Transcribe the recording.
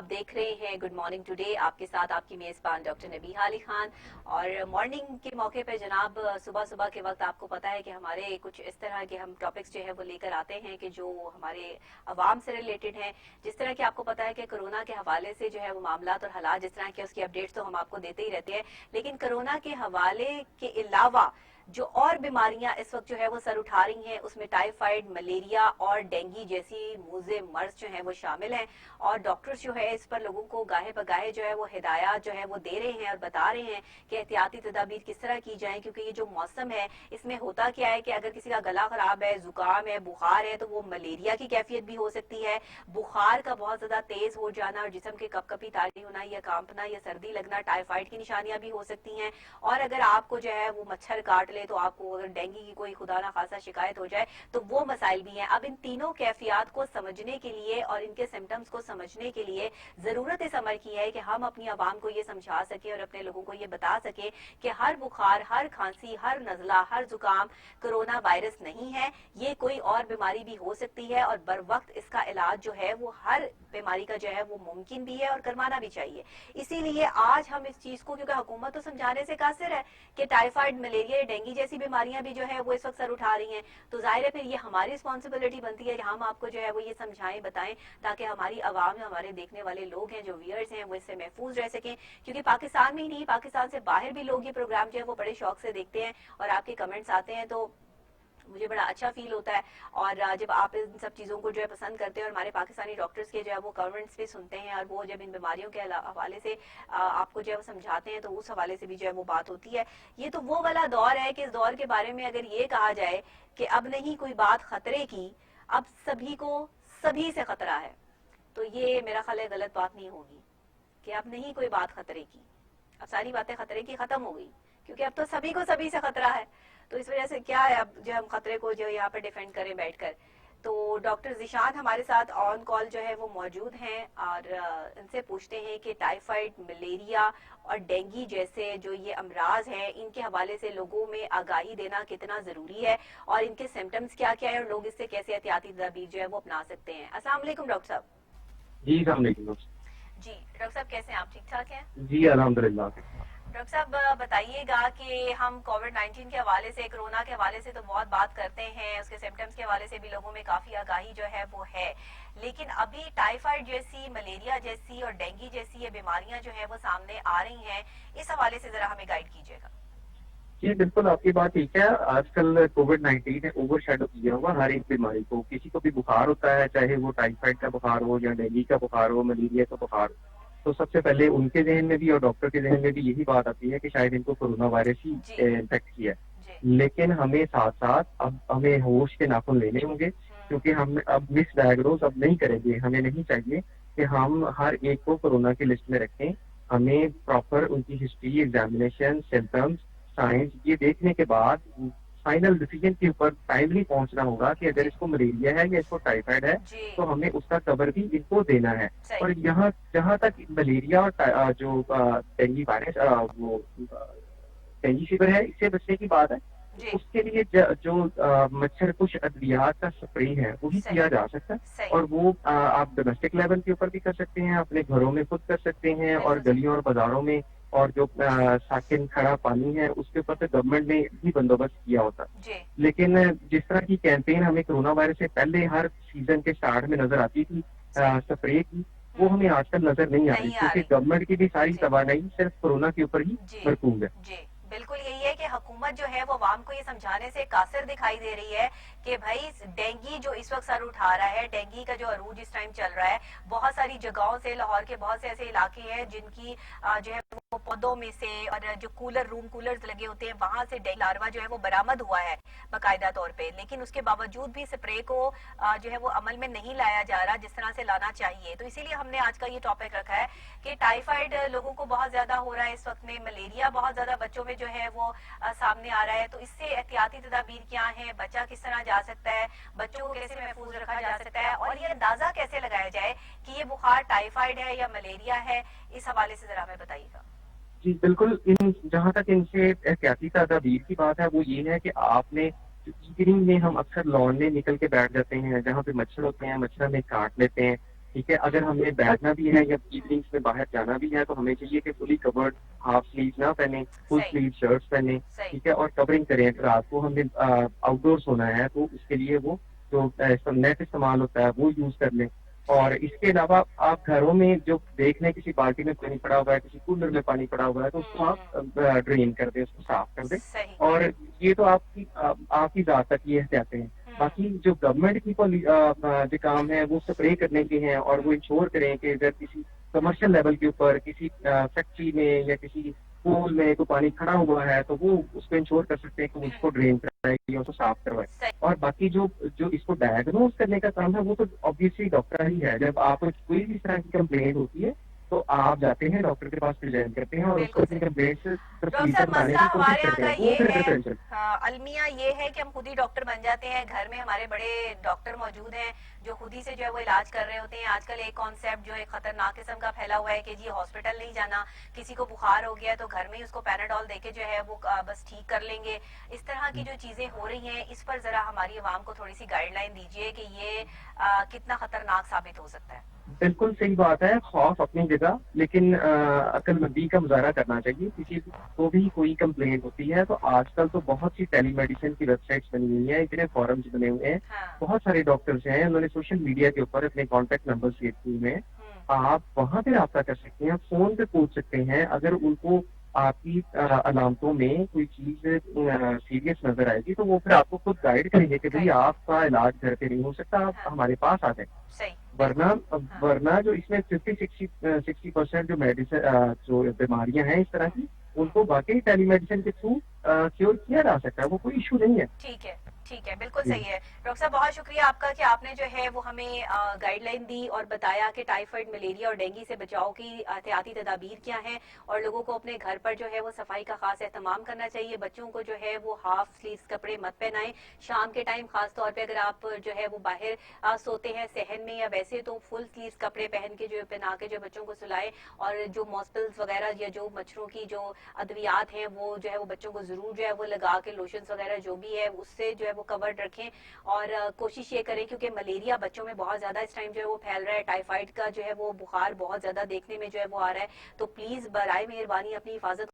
آپ دیکھ رہے ہیں گڈ مارننگ ٹوڈے، آپ کے ساتھ آپ کی میزبان ڈاکٹر نبیہہ علی خان. اور مارننگ کے موقع پہ جناب صبح صبح کے وقت آپ کو پتا ہے کہ ہمارے کچھ اس طرح کے ہم ٹاپکس جو ہے وہ لے کر آتے ہیں کہ جو ہمارے عوام سے ریلیٹڈ ہیں. جس طرح کہ آپ کو پتا ہے کہ کرونا کے حوالے سے جو ہے وہ معاملات اور حالات جس طرح کے اس کی اپڈیٹس تو ہم آپ کو دیتے ہی رہتے ہیں، لیکن کرونا کے حوالے کے علاوہ جو اور بیماریاں اس وقت جو ہے وہ سر اٹھا رہی ہیں، اس میں ٹائیفائڈ، ملیریا اور ڈینگی جیسی موذے مرض جو ہیں وہ شامل ہیں. اور ڈاکٹرز جو ہے اس پر لوگوں کو گاہے بگاہے جو ہے وہ ہدایات جو ہے وہ دے رہے ہیں اور بتا رہے ہیں کہ احتیاطی تدابیر کس طرح کی جائیں، کیونکہ یہ جو موسم ہے اس میں ہوتا کیا ہے کہ اگر کسی کا گلا خراب ہے، زکام ہے، بخار ہے، تو وہ ملیریا کی کیفیت بھی ہو سکتی ہے. بخار کا بہت زیادہ تیز ہو جانا اور جسم کے کپ کپی تاری ہونا یا کانپنا یا سردی لگنا ٹائیفائڈ کی نشانیاں بھی ہو سکتی ہیں. اور اگر آپ کو جو ہے وہ مچھر کاٹ لے تو آپ کو اگر ڈینگی کی کوئی خدا نخواستہ شکایت ہو جائے تو وہ مسائل بھی ہیں. اب ان تینوں کیفیات کو سمجھنے کے لیے اور ان کے سمٹمز کو سمجھنے کے لیے ضرورت اس عمل کی ہے کہ ہم اپنی عوام کو یہ سمجھا سکیں اور اپنے لوگوں کو یہ بتا سکیں کہ ہر بخار، ہر کھانسی، ہر نزلہ، ہر زکام کرونا وائرس نہیں ہے، یہ کوئی اور بیماری بھی ہو سکتی ہے اور بر وقت اس کا علاج جو ہے وہ ہر بیماری کا جو ہے وہ ممکن بھی ہے اور کروانا بھی چاہیے. اسی لیے آج ہم اس چیز کو، کیونکہ حکومت تو سمجھانے سے قاصر ہے کہ ٹائیفائڈ، ملیریا، ڈینگی جیسی بیماریاں بھی جو ہے وہ اس وقت سر اٹھا رہی ہیں، تو ظاہر ہے پھر یہ ہماری رسپانسبلٹی بنتی ہے کہ ہم آپ کو جو ہے وہ یہ سمجھائیں، بتائیں، تاکہ ہماری عوام، ہمارے دیکھنے والے لوگ ہیں، جو ویئرز ہیں، وہ اس سے محفوظ رہ سکیں. کیونکہ پاکستان میں ہی نہیں، پاکستان سے باہر بھی لوگ یہ پروگرام جو ہے وہ بڑے شوق سے دیکھتے ہیں اور آپ کے کمنٹس آتے ہیں تو مجھے بڑا اچھا فیل ہوتا ہے. اور جب آپ ان سب چیزوں کو جو ہے پسند کرتے ہیں اور ہمارے پاکستانی ڈاکٹرز کے جو ہے وہ کمنٹس بھی سنتے ہیں اور وہ جب ان بیماریوں کے حوالے سے آپ کو جو ہے وہ سمجھاتے ہیں تو اس حوالے سے بھی جو ہے وہ بات ہوتی ہے. یہ تو وہ والا دور ہے کہ اس دور کے بارے میں اگر یہ کہا جائے کہ اب نہیں کوئی بات خطرے کی، اب سبھی کو سبھی سے خطرہ ہے، تو یہ میرا خیال ہے غلط بات نہیں ہوگی کہ اب نہیں کوئی بات خطرے کی. اب ساری باتیں خطرے کی ختم ہو گئی کیونکہ اب تو سبھی کو سبھی سے خطرہ ہے. تو اس وجہ سے کیا ہے، اب جو ہم خطرے کو جو یہاں پہ ڈیفینڈ کریں بیٹھ کر. تو ڈاکٹر ذیشان ہمارے ساتھ آن کال جو ہے وہ موجود ہیں اور ان سے پوچھتے ہیں کہ ٹائیفائڈ، ملیریا اور ڈینگی جیسے جو یہ امراض ہیں ان کے حوالے سے لوگوں میں آگاہی دینا کتنا ضروری ہے اور ان کے سمٹمز کیا کیا ہے اور لوگ اس سے کیسے احتیاطی تدابیر جو ہے وہ اپنا سکتے ہیں. السلام علیکم ڈاکٹر صاحب. جی السلام علیکم. جی ڈاکٹر صاحب کیسے ہیں آپ؟ ٹھیک ٹھاک ہیں؟ جی الحمدللہ. ڈاکٹر صاحب بتائیے گا کہ ہم کووڈ 19 کے حوالے سے، کرونا کے حوالے سے تو بہت بات کرتے ہیں، اس کے سمٹمز کے حوالے سے بھی لوگوں میں کافی آگاہی جو ہے وہ ہے، لیکن ابھی ٹائیفائڈ جیسی، ملیریا جیسی اور ڈینگی جیسی یہ بیماریاں جو ہے وہ سامنے آ رہی ہیں، اس حوالے سے ذرا ہمیں گائیڈ کیجیے گا. جی بالکل آپ کی بات ٹھیک ہے. آج کل کووڈ 19 نے اوور شیڈو کیا ہوا ہر ایک بیماری کو. کسی کو بھی بخار ہوتا ہے، چاہے وہ ٹائیفائڈ کا بخار ہو یا ڈینگی کا بخار ہو، ملیریا کا بخار ہو، تو سب سے پہلے ان کے ذہن میں بھی اور ڈاکٹر کے ذہن میں بھی یہی بات آتی ہے کہ شاید ان کو کورونا وائرس ہی جی انفیکٹ کیا ہے. جی لیکن ہمیں ساتھ ساتھ اب ہمیں ہوش کے ناخن لینے ہوں گے، کیونکہ ہم اب مس ڈائگنوز اب نہیں کریں گے. ہمیں نہیں چاہیے کہ ہم ہر ایک کو کورونا کی لسٹ میں رکھیں. ہمیں پراپر ان کی ہسٹری، ایگزامینیشن، سمپٹمس، سائنس یہ دیکھنے کے بعد فائنل ڈیسیجن کے اوپر ٹائملی پہنچنا ہوگا کہ اگر جی اس کو ملیریا ہے یا اس کو ٹائیفائڈ ہے جی تو ہمیں اس کا کور بھی ان کو دینا ہے. صحیح. اور یہاں جہاں تک ملیریا اور جو ڈینگی وائرس وہ ڈینگی فیور ہے، اس سے بچنے کی بات ہے، جی اس کے لیے جو مچھر کش ادویات کا اسپرے ہے وہی صحیح کیا جا سکتا ہے. صحیح. اور وہ آپ ڈومیسٹک لیول کے اوپر بھی کر سکتے ہیں، اپنے گھروں میں خود کر سکتے ہیں، اور بالکل صحیح. گلیوں اور بازاروں میں اور جو ساکن کھڑا پانی ہے اس کے اوپر تو گورنمنٹ نے بھی بندوبست کیا ہوتا. جی لیکن جس طرح کی کیمپین ہمیں کرونا وائرس سے پہلے ہر سیزن کے سٹارٹ میں نظر آتی تھی صحیح. اسپرے کی، وہ ہمیں آج کل نظر نہیں آ رہی، آ کیونکہ رہی. گورنمنٹ کی بھی ساری جی توانائی صرف کورونا کے اوپر ہی جی مرکوز ہے. جی بالکل یہی ہے کہ حکومت جو ہے وہ عوام کو یہ سمجھانے سے قاصر دکھائی دے رہی ہے کہ بھائی ڈینگی جو اس وقت سر اٹھا رہا ہے، ڈینگی کا جو عروج اس ٹائم چل رہا ہے، بہت ساری جگہوں سے، لاہور کے بہت سے ایسے علاقے ہیں جن کی جو ہے وہ پودوں میں سے اور جو کولرز لگے ہوتے ہیں وہاں سے ڈینگی لاروا جو ہے وہ برآمد ہوا ہے باقاعدہ طور پہ، لیکن اس کے باوجود بھی اسپرے کو جو ہے وہ عمل میں نہیں لایا جا رہا جس طرح سے لانا چاہیے. تو اسی لیے ہم نے آج کا یہ ٹاپک رکھا ہے کہ ٹائیفائڈ لوگوں کو بہت زیادہ ہو رہا ہے اس وقت میں، ملیریا بہت زیادہ بچوں میں جو ہے وہ سامنے آ رہا ہے، تو اس سے احتیاطی تدابیر کیا ہیں، بچہ کس طرح جا سکتا ہے، بچوں کو کیسے محفوظ رکھا جا سکتا ہے، اور یہ اندازہ کیسے لگایا جائے کہ یہ بخار ٹائیفائڈ ہے یا ملیریا ہے، اس حوالے سے ذرا ہمیں بتائیے گا. جی بالکل. جہاں تک ان سے احتیاطی تدابیر کی بات ہے وہ یہ ہے کہ آپ نے ایوننگ میں ہم اکثر لان میں نکل کے بیٹھ جاتے ہیں جہاں پہ مچھر ہوتے ہیں، مچھر میں کاٹ لیتے ہیں، ٹھیک ہے. اگر ہمیں بیٹھنا بھی ہے یا ایوننگس میں باہر جانا بھی ہے تو ہمیں چاہیے کہ فلی کورڈ ہاف سلیو نہ پہنیں, فل صحیح سلیو شرٹس پہنیں. صحیح. ٹھیک ہے, اور کورنگ کریں. اگر رات کو ہمیں آؤٹ ڈور سونا ہے تو اس کے لیے وہ جو نیٹ استعمال ہوتا ہے وہ یوز کر لیں. اور صحیح. اس کے علاوہ آپ گھروں میں جو دیکھ لیں کسی بالٹی میں پانی پڑا ہوا ہے, کسی کولر میں پانی پڑا ہوا ہے, تو اس کو آپ ڈرین کر دیں, اس کو صاف کر دیں. صحیح. اور یہ تو آپ کی ذات تک یہ احتیاطیں ہیں. باقی جو گورنمنٹ کی جو کام ہے وہ اسپرے کرنے کے ہیں, اور وہ انشور کریں کہ اگر کسی کمرشل لیول کے اوپر کسی فیکٹری میں یا کسی پول میں کوئی پانی کھڑا ہوا ہے تو وہ اس کو انشور کر سکتے ہیں کہ اس کو ڈرین کرائے یا اس کو صاف کروائے. صحیح. اور باقی جو اس کو ڈائگنوز کرنے کا کام ہے وہ تو آبویسلی ڈاکٹر ہی ہے. جب آپ کو کوئی بھی اس طرح کی کمپلینٹ ہوتی ہے تو آپ جاتے ہیں ڈاکٹر کے پاس پریزنٹ کرتے ہیں اور اس کو بالکل اپنی صحیح. کمپلینٹ سے ڈاکٹر تفصیل سے صاحب بتانے مسئلہ کی کوشش ہمارے یہاں کرتے کا ہیں, وہ یہ پھر ہے, ڈفرینشیل. المیہ یہ ہے کہ ہم خود ہی ڈاکٹر بن جاتے ہیں. گھر میں ہمارے بڑے ڈاکٹر موجود ہیں جو خود ہی سے جو ہے وہ علاج کر رہے ہوتے ہیں. آج کل ایک کانسیپٹ جو ایک خطرناک قسم کا پھیلا ہوا ہے کہ جی ہاسپٹل نہیں جانا, کسی کو بخار ہو گیا تو گھر میں ہی اس کو پیناڈول دے کے جو ہے وہ بس ٹھیک کر لیں گے. اس طرح کی جو چیزیں ہو رہی ہیں اس پر ذرا ہماری عوام کو تھوڑی سی گائیڈ لائن دیجیے کہ یہ کتنا خطرناک ثابت ہو سکتا ہے. بالکل صحیح بات ہے, خوف اپنی جگہ, لیکن عقل مندی کا مظاہرہ کرنا چاہیے. کسی کو بھی کوئی کمپلینٹ ہوتی ہے تو آج کل تو بہت سی ٹیلی میڈیسن کی ویب سائٹس بنی ہوئی ہیں, اتنے فورمز بنے ہوئے ہیں, ہاں. بہت سارے ڈاکٹرز ہیں, انہوں نے سوشل میڈیا کے اوپر اپنے کانٹیکٹ نمبر شیئر کیے ہوئے ہیں. آپ وہاں پہ رابطہ کر سکتے ہیں, فون پہ پوچھ سکتے ہیں. اگر ان کو آپ کی علامتوں میں کوئی چیز سیریس نظر آئے گی تو وہ پھر آپ کو خود گائیڈ کریں گے کہ بھائی آپ کا علاج گھر پہ نہیں ہو سکتا, آپ ہمارے پاس آ جائیں. صحیح. ورنہ جو اس میں 50-60% جو میڈیسن جو بیماریاں ہیں اس طرح کی, ان کو واقعی ٹیلی میڈیسن کے تھرو کیور کیا جا سکتا ہے, وہ کوئی ایشو نہیں ہے. ٹھیک ہے. ٹھیک ہے, بالکل جی صحیح ہے. ڈاکٹر صاحب بہت شکریہ آپ کا کہ آپ نے جو ہے وہ ہمیں گائیڈ لائن دی اور بتایا کہ ٹائیفائڈ, ملیریا اور ڈینگی سے بچاؤ کی احتیاطی تدابیر کیا ہیں, اور لوگوں کو اپنے گھر پر جو ہے وہ صفائی کا خاص اہتمام کرنا چاہیے. بچوں کو جو ہے وہ ہاف سلیوز کپڑے مت پہنائیں شام کے ٹائم, خاص طور پہ اگر آپ جو ہے وہ باہر سوتے ہیں صحن میں یا ویسے تو فل سلیوز کپڑے پہن کے جو پہنا کے جو بچوں کو سلائیں. اور جو ماسپلز وغیرہ یا جو مچھروں کی جو ادویات ہیں وہ جو ہے وہ بچوں کو ضرور جو ہے وہ لگا کے, لوشنز وغیرہ جو بھی ہے اس سے جو ہے وہ کورڈ رکھیں. اور کوشش یہ کریں کیونکہ ملیریا بچوں میں بہت زیادہ اس ٹائم جو ہے وہ پھیل رہا ہے, ٹائیفائڈ کا جو ہے وہ بخار بہت زیادہ دیکھنے میں جو ہے وہ آ رہا ہے. تو پلیز برائے مہربانی اپنی حفاظت